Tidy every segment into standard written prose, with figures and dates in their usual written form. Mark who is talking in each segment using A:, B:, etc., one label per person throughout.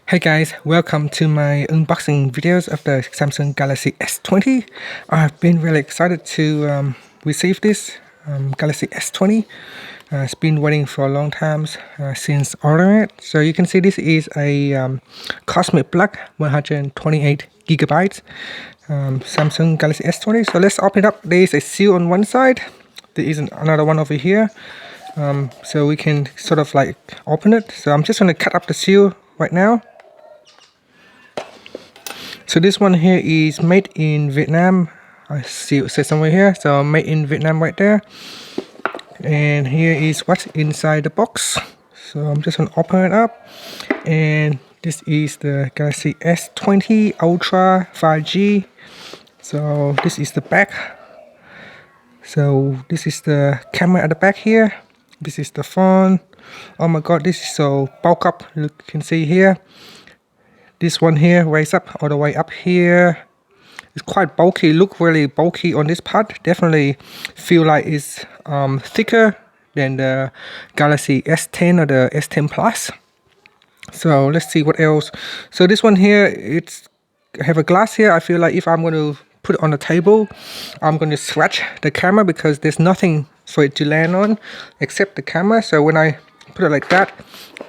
A: Hey guys, welcome to my unboxing videos of the Samsung Galaxy S20. I've been really excited to receive this Galaxy S20. It's been waiting for a long time since ordering it. So you can see this is a Cosmic plug, 128 gigabytes, Samsung Galaxy S20. So let's open it up. There is a seal on one side. There is another one over here. So we can sort of like open it. So I'm just going to cut up the seal right now. So this one here is made in Vietnam. I see it says somewhere here. So made in Vietnam right there. And here is what's inside the box. So I'm just gonna open it up. And this is the Galaxy S20 Ultra 5G. So this is the back. So this is the camera at the back here. This is the phone. Oh my god, this is so bulk up. You can see here. This one here raised up all the way up here. It's quite bulky, look really bulky on this part. Definitely feel like it's thicker than the Galaxy S10 or the S10 Plus. So let's see what else. So this one here, it's have a glass here. I feel like if I'm going to put it on the table, I'm going to scratch the camera because there's nothing for it to land on except the camera. So when I put it like that,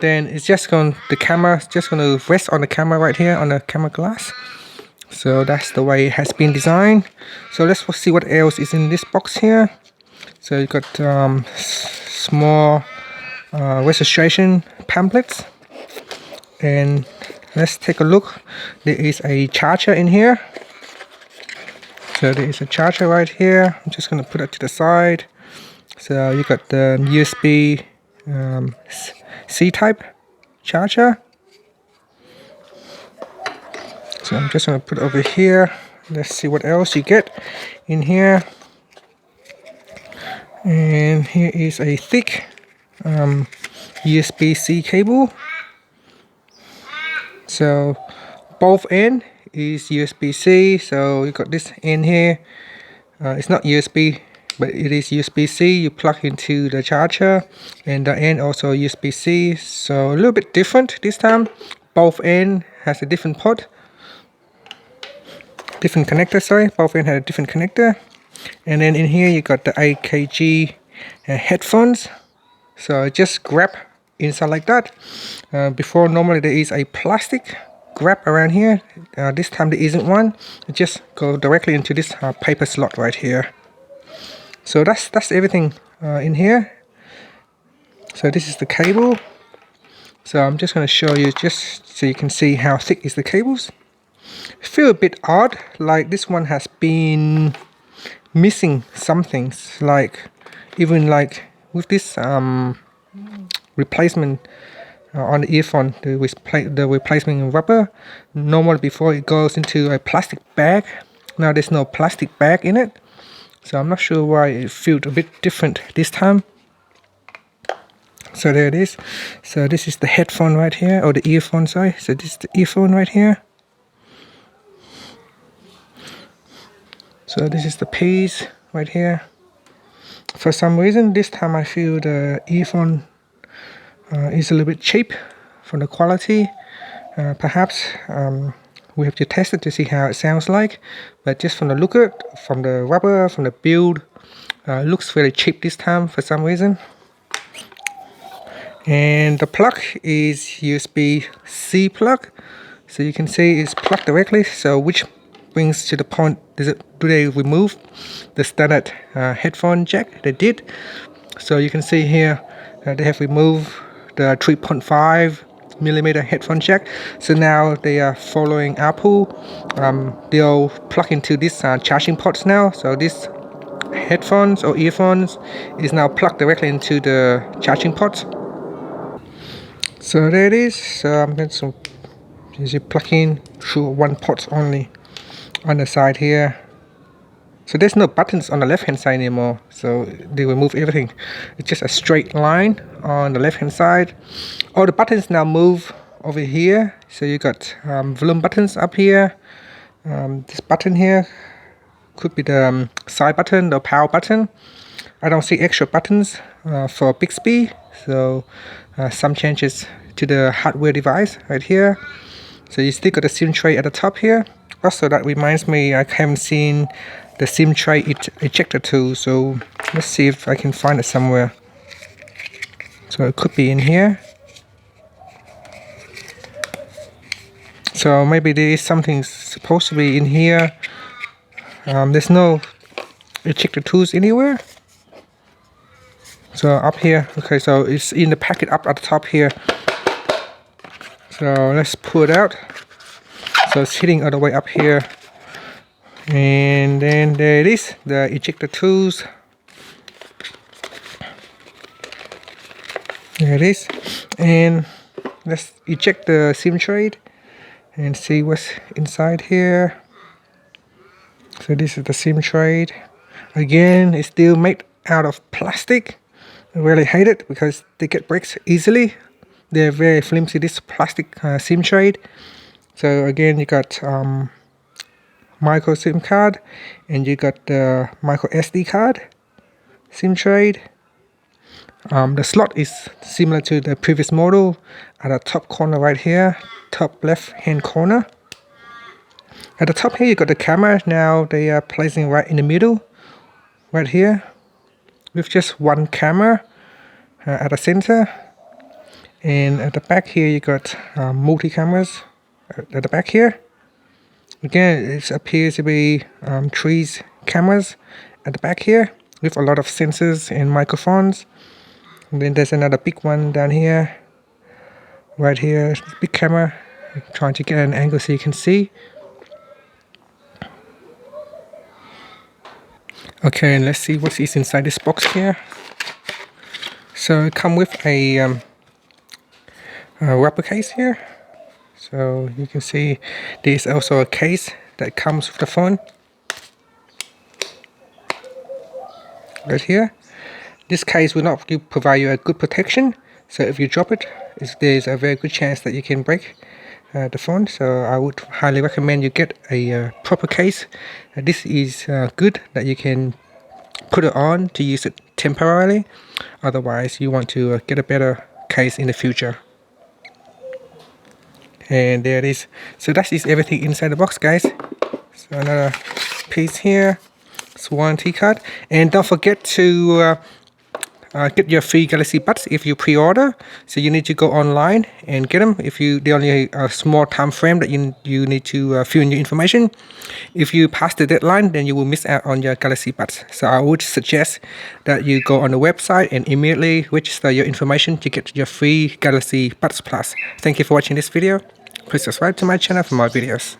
A: then it's just the camera's just going to rest on the camera right here on the camera glass. So that's the way it has been designed. So let's see what else is in this box here. So you got small registration pamphlets, and let's take a look. There is a charger in here. So there is a charger right here. I'm just going to put it to the side. So you got the USB C-type charger. So I'm just going to put it over here. Let's see what else you get in here. And here is a thick USB-C cable. So both end is USB-C. So you got this end here. It's not USB, but it is USB-C. You plug into the charger, and the end also USB-C. So a little bit different this time. Both end has a different port. Different connector, sorry. Both end had a different connector. And then in here you got the AKG headphones. So just grab inside like that. Before normally there is a plastic grab around here. This time there isn't one. It just go directly into this paper slot right here. So that's everything in here. So this is the cable. So I'm just going to show you just so you can see how thick is the cables. Feel a bit odd, like this one has been missing some things, like even like with this replacement on the earphone, the replacement rubber. Normally before it goes into a plastic bag. Now there's no plastic bag in it, so I'm not sure why it felt a bit different this time. So there it is. So this is the headphone right here, or the earphone, sorry. So this is the earphone right here. So this is the piece right here. For some reason this time I feel the earphone is a little bit cheap for the quality. Perhaps we have to test it to see how it sounds like, but just from the look at it, from the rubber, from the build, looks very cheap this time for some reason. And the plug is USB-C plug, so you can see it's plugged directly. So which brings to the point, do they remove the standard headphone jack? They did. So you can see here they have removed the 3.5mm headphone jack. So now they are following Apple. They'll plug into this charging ports now. So this headphones or earphones is now plugged directly into the charging ports. So there it is. So I'm going to plug in through one port only on the side here. So there's no buttons on the left hand side anymore, so they remove everything. It's just a straight line on the left hand side. All the buttons now move over here. So you got volume buttons up here. This button here could be the side button, the power button. I don't see extra buttons for Bixby, so some changes to the hardware device right here. So you still got the SIM tray at the top here. Also, that reminds me, I haven't seen the SIM tray ejector tool, so let's see if I can find it somewhere. So it could be in here. So maybe there is something supposed to be in here. There's no ejector tools anywhere. So up here, okay, so it's in the packet up at the top here. So let's pull it out. So it's sitting all the way up here. And then there it is, the ejector tools. There it is. And let's eject the SIM tray and see what's inside here. So this is the SIM tray. Again, it's still made out of plastic. I really hate it because they get breaks easily. They're very flimsy, this plastic SIM tray. So again, you got micro SIM card, and you got the micro SD card SIM tray. The slot is similar to the previous model at the top corner right here, top left hand corner. At the top here you got the camera. Now they are placing right in the middle right here with just one camera at the center. And at the back here you got multi cameras at the back here. Again, it appears to be three cameras at the back here with a lot of sensors and microphones. And then there's another big one down here, right here, big camera. I'm trying to get an angle so you can see. Okay, and let's see what is inside this box here. So it comes with a rubber case here. So you can see there's also a case that comes with the phone right here. This case will not provide you a good protection, so if you drop it, there's a very good chance that you can break the phone. So I would highly recommend you get a proper case. This is good that you can put it on to use it temporarily. Otherwise, you want to get a better case in the future. And there it is. So that is everything inside the box, guys. So another piece here. It's warranty card. And don't forget to get your free Galaxy Buds if you pre-order. So you need to go online and get them. If they only a small time frame that you need to fill in your information. If you pass the deadline, then you will miss out on your Galaxy Buds. So I would suggest that you go on the website and immediately register your information to get your free Galaxy Buds Plus. Thank you for watching this video. Please subscribe to my channel for more videos.